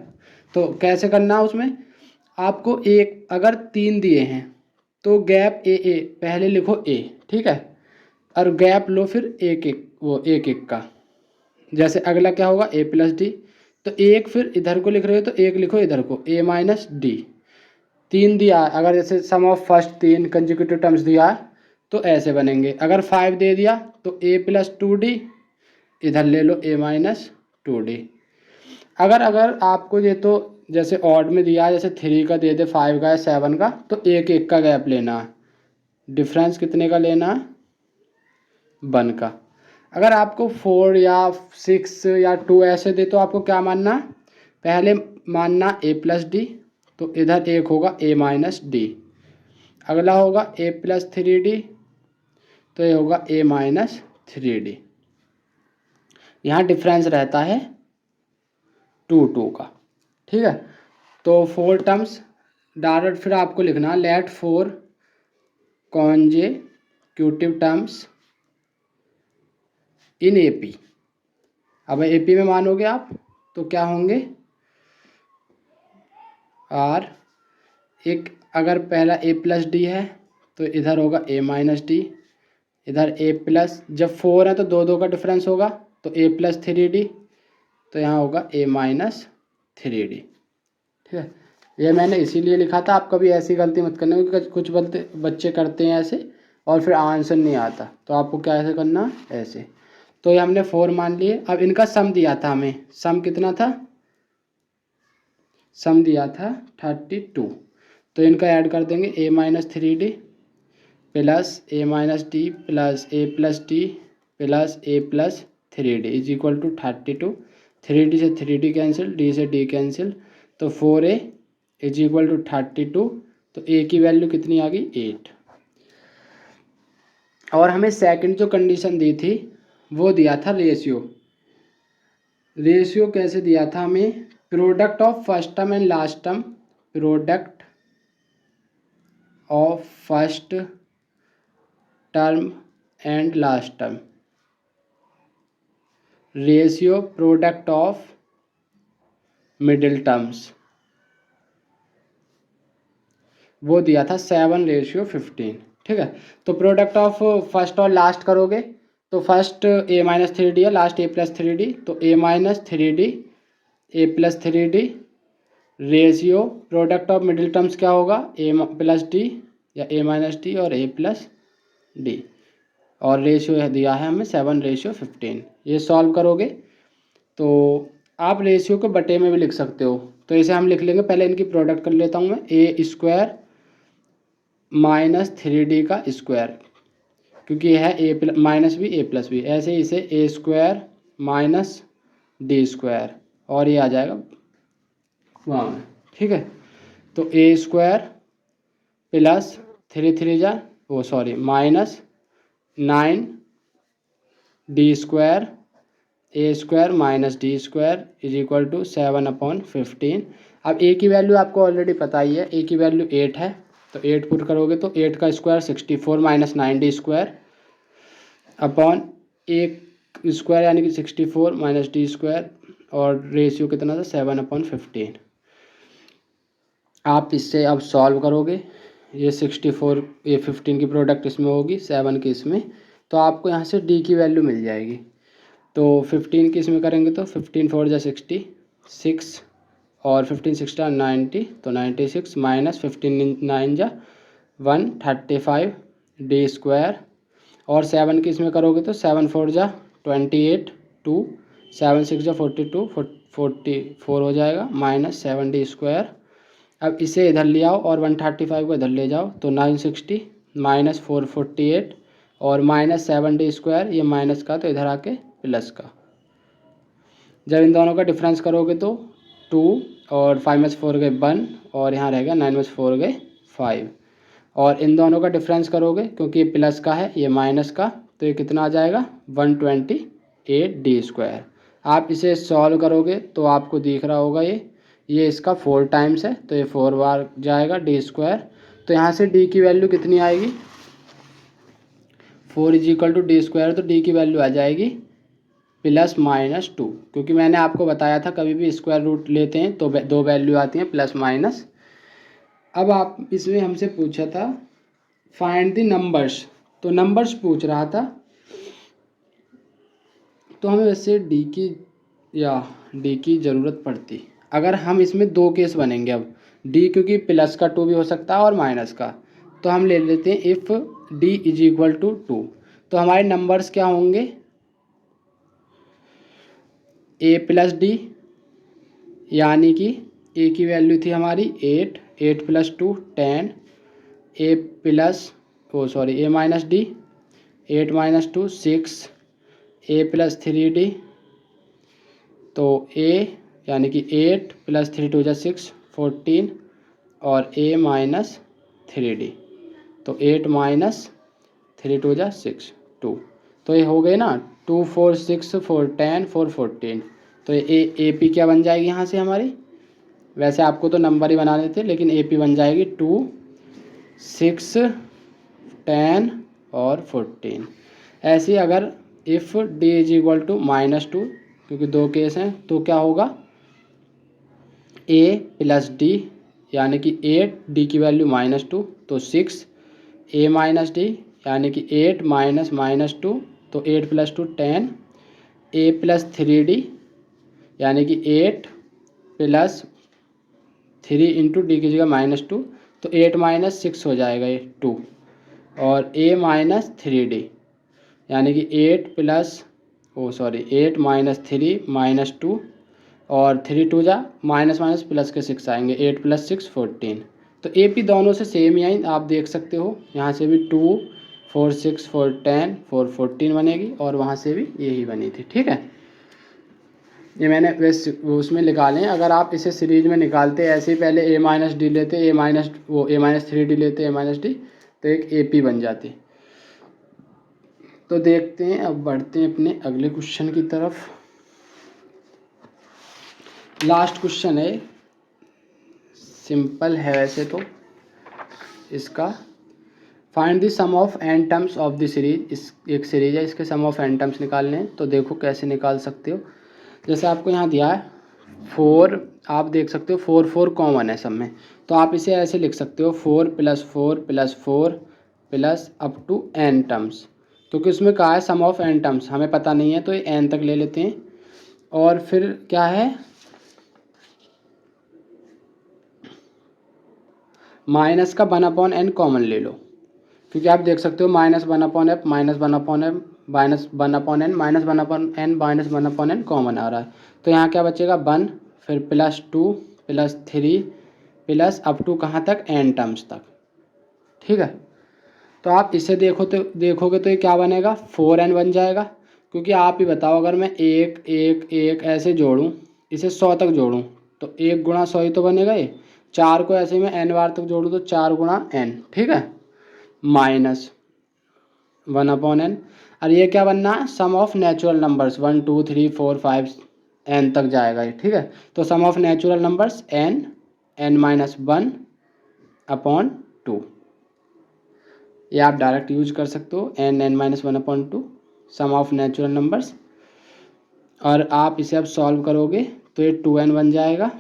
तो कैसे करना है उसमें, आपको एक अगर 3 दिए हैं तो गैप AA पहले लिखो A, ठीक है, और गैप लो फिर एक एक वो एक एक का, जैसे अगला क्या होगा A प्लस डी, तो एक फिर इधर को लिख रहे हो तो एक लिखो इधर को A माइनस डी। 3 दिया अगर जैसे सम ऑफ फर्स्ट 3 कंजिक्यूटिव टर्म्स दिया तो ऐसे बनेंगे। अगर 5 दे दिया तो A प्लस 2D, इधर ले लो A माइनस 2D। अगर अगर आपको ये तो जैसे ऑड में दिया जैसे 3 का दे दे, 5 का या 7 का, तो एक एक का गैप लेना है, डिफरेंस कितने का लेना है 1 का। अगर आपको 4 या 6 या 2 ऐसे दे तो आपको क्या मानना, पहले मानना a प्लस डी, तो इधर एक होगा a माइनस डी, अगला होगा a प्लस 3d, तो ये होगा a माइनस 3d। यहाँ डिफरेंस रहता है 2 का, ठीक है। तो 4 टर्म्स डायरेक्ट फिर आपको लिखना लेट 4 कॉन्जेक्यूटिव टर्म्स इन एपी। अब एपी में मानोगे आप तो क्या होंगे, और एक अगर पहला a प्लस डी है तो इधर होगा a माइनस डी, इधर a प्लस, जब 4 है तो 2 का डिफरेंस होगा तो a प्लस 3d, तो यहाँ होगा a माइनस 3d, ठीक है। ये मैंने इसीलिए लिखा था, आप कभी ऐसी गलती मत करना क्योंकि कुछ बच्चे करते हैं ऐसे और फिर आंसर नहीं आता, तो आपको क्या ऐसे करना, ऐसे। तो ये हमने 4 मान लिए। अब इनका सम दिया था हमें, सम कितना था, सम दिया था 32, तो इनका ऐड कर देंगे a minus 3d plus a minus d plus a plus d plus a plus 3d is equal to 32। 3d से 3d कैंसिल, d से d कैंसिल, तो 4a इज इक्वल टू 32। तो a की वैल्यू कितनी आ गई, 8। और हमें सेकंड जो कंडीशन दी थी वो दिया था रेशियो। रेशियो कैसे दिया था हमें, product of first term and last term, product of first term and last term, ratio product of middle terms, वो दिया था 7:15, ठीक है। तो प्रोडक्ट ऑफ फर्स्ट और लास्ट करोगे तो फर्स्ट a माइनस 3d है, लास्ट a प्लस 3d, तो a minus 3d a plus 3d, ratio product of middle terms क्या होगा, a प्लस डी या a माइनस डी और a प्लस डी, और रेशियो दिया है हमें 7:15। ये सॉल्व करोगे तो आप रेशियो को बटे में भी लिख सकते हो, तो इसे हम लिख लेंगे, पहले इनकी प्रोडक्ट कर लेता हूँ मैं, a स्क्वायर माइनस 3d का स्क्वायर, क्योंकि यह है a प्लस माइनस भी a प्लस भी, ऐसे इसे a square minus d square, और ये आ जाएगा वहाँ में, ठीक है। तो a स्क्वायर प्लस 3 3 जा वो sorry minus 9d square a square minus d square is equal to 7/15। अब a की वैल्यू आपको ऑलरेडी पता ही है, a की वैल्यू 8 है, तो 8 पुट करोगे तो 8 का square 64 minus 9d square upon 1 square यानी कि 64 माइनस डी स्क्वायर, और रेशियो कितना था 7/15। आप इससे अब सॉल्व करोगे, ये 64 ये 15 की प्रोडक्ट इसमें होगी 7 की इसमें, तो आपको यहाँ से d की वैल्यू मिल जाएगी। तो 15 की इसमें करेंगे तो 15 4 जा 66 और 15 6 जा 90, तो 96 माइनस 15 9 जा 135 डी स्क्वायर, और 7 की इसमें करोगे तो 7 4 जा 28 2 7 6 जा 42 44 हो जाएगा माइनस 7d स्क्वायर। अब इसे इधर ले आओ और 135 को इधर ले जाओ, तो 960 माइनस 448 और माइनस 7d स्क्वायर, ये माइनस का तो इधर आके प्लस का, जब इन दोनों का डिफरेंस करोगे तो 2 और 5 में 4 गए 1 और यहाँ रहेगा 9 में 4 गए 5, और इन दोनों का डिफरेंस करोगे क्योंकि ये प्लस का है ये माइनस का, तो ये कितना आ जाएगा 128d स्क्वायर। आप इसे सॉल्व करोगे तो आपको दिख रहा होगा ये इसका 4 टाइम्स है, तो ये 4 बार जाएगा डी स्क्वायर, तो यहाँ से d की वैल्यू कितनी आएगी 4 is equal to d square, तो d की वैल्यू आ जाएगी +-2, क्योंकि मैंने आपको बताया था कभी भी स्क्वायर रूट लेते हैं तो 2 वैल्यू आती हैं प्लस माइनस। अब आप इसमें हमसे पूछा था फाइंड द नंबर्स, तो नंबर्स पूछ रहा था, तो हमें वैसे d की ज़रूरत पड़ती, अगर हम इसमें 2 केस बनेंगे। अब d क्योंकि प्लस का 2 भी हो सकता है और माइनस का, तो हम ले लेते हैं if d is equal to 2, तो हमारे नंबर्स क्या होंगे a प्लस डी, यानी कि a की वैल्यू थी हमारी 8 8 plus 2 10 a plus a minus D 8 minus 2 6 A plus 3d, तो ए यानी कि 8 प्लस 3 2 जा 6 14 और ए माइनस 3d, तो 8 माइनस 3 2 जा 6 2, तो ये हो गए ना 2 4 6 4 10 4 14, तो ए पी क्या बन जाएगी यहाँ से हमारी, वैसे आपको तो नंबर ही बनाने थे लेकिन ए पी बन जाएगी 2 6 10 और 14। ऐसे ही अगर if d is equal to -2, क्योंकि दो केस हैं, तो क्या होगा ए प्लस डी यानी कि 8 डी की वैल्यू -2 तो 6 ए माइनस डी यानी कि 8 माइनस -2 तो 8 प्लस 2 10 ए प्लस 3d यानी कि 8 प्लस 3 इंटू डी की जगह -2 तो 8 माइनस 6 हो जाएगा ये 2 और ए माइनस 3d यानी कि 8 माइनस 3 -2 और 3 2 जा माइनस माइनस प्लस के 6 आएंगे 8 प्लस 6 14, तो ए पी दोनों से सेम ही आई, आप देख सकते हो यहाँ से भी 2 4 6 4 10 4 14 बनेगी और वहाँ से भी यही बनी थी। ठीक है, ये मैंने वैसे उसमें निकाले। अगर आप इसे सीरीज में निकालते ऐसे ही पहले ए माइनस डी लेते ए माइनस 3d लेते ए माइनस डी तो एक ए पी बन जाती। तो देखते हैं, अब बढ़ते हैं अपने अगले क्वेश्चन की तरफ। लास्ट क्वेश्चन है, सिंपल है वैसे तो इसका, find the sum of n terms of the series. इस एक सीरीज है, इसके सम ऑफ n टर्म्स निकालने हैं। तो देखो कैसे निकाल सकते हो, जैसे आपको यहाँ दिया है 4, आप देख सकते हो 4 4 कॉमन है सब में, तो आप इसे ऐसे लिख सकते हो 4 plus 4 plus 4 plus up to n terms, क्योंकि उसमें कहा है सम ऑफ n टर्म्स, हमें पता नहीं है तो ये n तक ले लेते हैं। और फिर क्या है, माइनस का 1/n कॉमन ले लो, क्योंकि आप देख सकते हो -1/f minus 1/f minus 1/n minus 1/n minus 1/n common आ रहा है, तो यहाँ क्या बचेगा 1 फिर plus 2 plus 3 plus up to कहाँ तक n टर्म्स तक। ठीक है, तो आप इसे देखोगे तो ये क्या बनेगा 4n बन जाएगा, क्योंकि आप ही बताओ अगर मैं 1 1 1 ऐसे जोड़ूँ, इसे 100 तक जोड़ूँ तो 1 गुणा 100 ही तो बनेगा ये, 4 को ऐसे में n बार तक जोड़ूँ तो 4 गुणा n। ठीक है, माइनस 1/n, और ये क्या बनना है सम ऑफ नेचुरल नंबर्स 1 2 3 4 5 n तक जाएगा ये। ठीक है, तो sum of natural numbers n minus 1/2, ये आप डायरेक्ट यूज कर सकते हो n minus 1/2 sum of natural numbers, और आप इसे अब सॉल्व करोगे तो ये 2n बन जाएगा,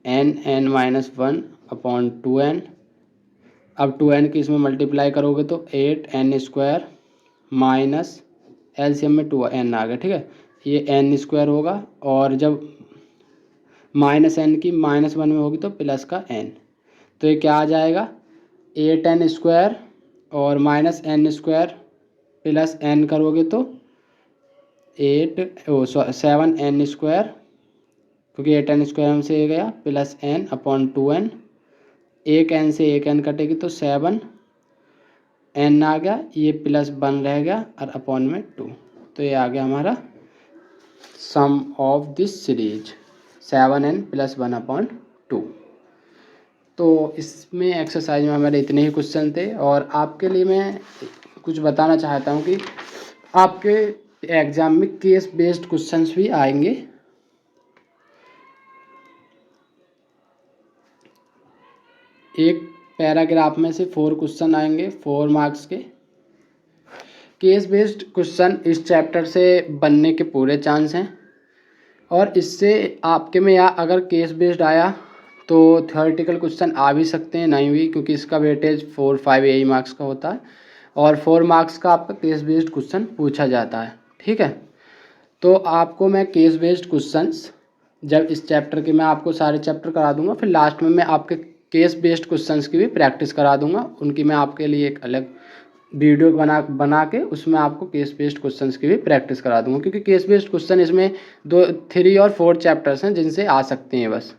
n माइनस 1/2n। अब 2n की इसमें मल्टीप्लाई करोगे तो 8n² माइनस एलसीएम में 2n आ गया। ठीक है, ये n² होगा, और जब माइनस n की -1 में होगी तो प्लस का n, तो ये क्या आ जाएगा 8n² और माइनस n² प्लस n करोगे तो 7n², क्योंकि 8n² में से ये गया प्लस n/2n, एक n से एक n कटेगी तो 7n आ गया, ये प्लस 1 रह गया और अपॉन में 2, तो ये आ गया हमारा सम ऑफ दिस सीरीज 7n + 1/2। तो इसमें एक्सरसाइज में हमारे इतने ही क्वेश्चन थे, और आपके लिए मैं कुछ बताना चाहता हूँ कि आपके एग्ज़ाम में केस बेस्ड क्वेश्चंस भी आएंगे। एक पैराग्राफ में से 4 क्वेश्चन आएंगे 4 मार्क्स के। केस बेस्ड क्वेश्चन इस चैप्टर से बनने के पूरे चांस हैं, और इससे आपके में या अगर केस बेस्ड आया तो थ्योरेटिकल क्वेश्चन आ भी सकते हैं, नहीं भी, क्योंकि इसका वेटेज 4 5 यही मार्क्स का होता है, और 4 मार्क्स का आपका केस बेस्ड क्वेश्चन पूछा जाता है। ठीक है, तो आपको मैं केस बेस्ड क्वेश्चंस जब इस चैप्टर के, मैं आपको सारे चैप्टर करा दूंगा, फिर लास्ट में मैं आपके केस बेस्ड क्वेश्चंस की भी प्रैक्टिस करा दूंगा, उनकी मैं आपके लिए एक अलग वीडियो बना के उसमें आपको केस बेस्ड क्वेश्चंस की भी प्रैक्टिस करा दूंगा, क्योंकि केस बेस्ड क्वेश्चन इसमें 3 और 4 चैप्टर्स हैं जिनसे आ सकते हैं बस।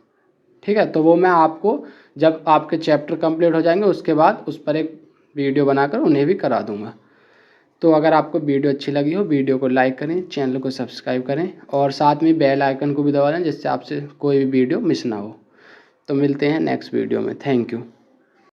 ठीक है, तो वो मैं आपको जब आपके चैप्टर कंप्लीट हो जाएंगे उसके बाद उस पर एक वीडियो बनाकर उन्हें भी करा दूंगा। तो अगर आपको वीडियो अच्छी लगी हो वीडियो को लाइक करें, चैनल को सब्सक्राइब करें और साथ में बेल आइकन को भी दबा दें जिससे आपसे कोई भी वीडियो मिस ना हो। तो मिलते हैं नेक्स्ट वीडियो में। Thank you.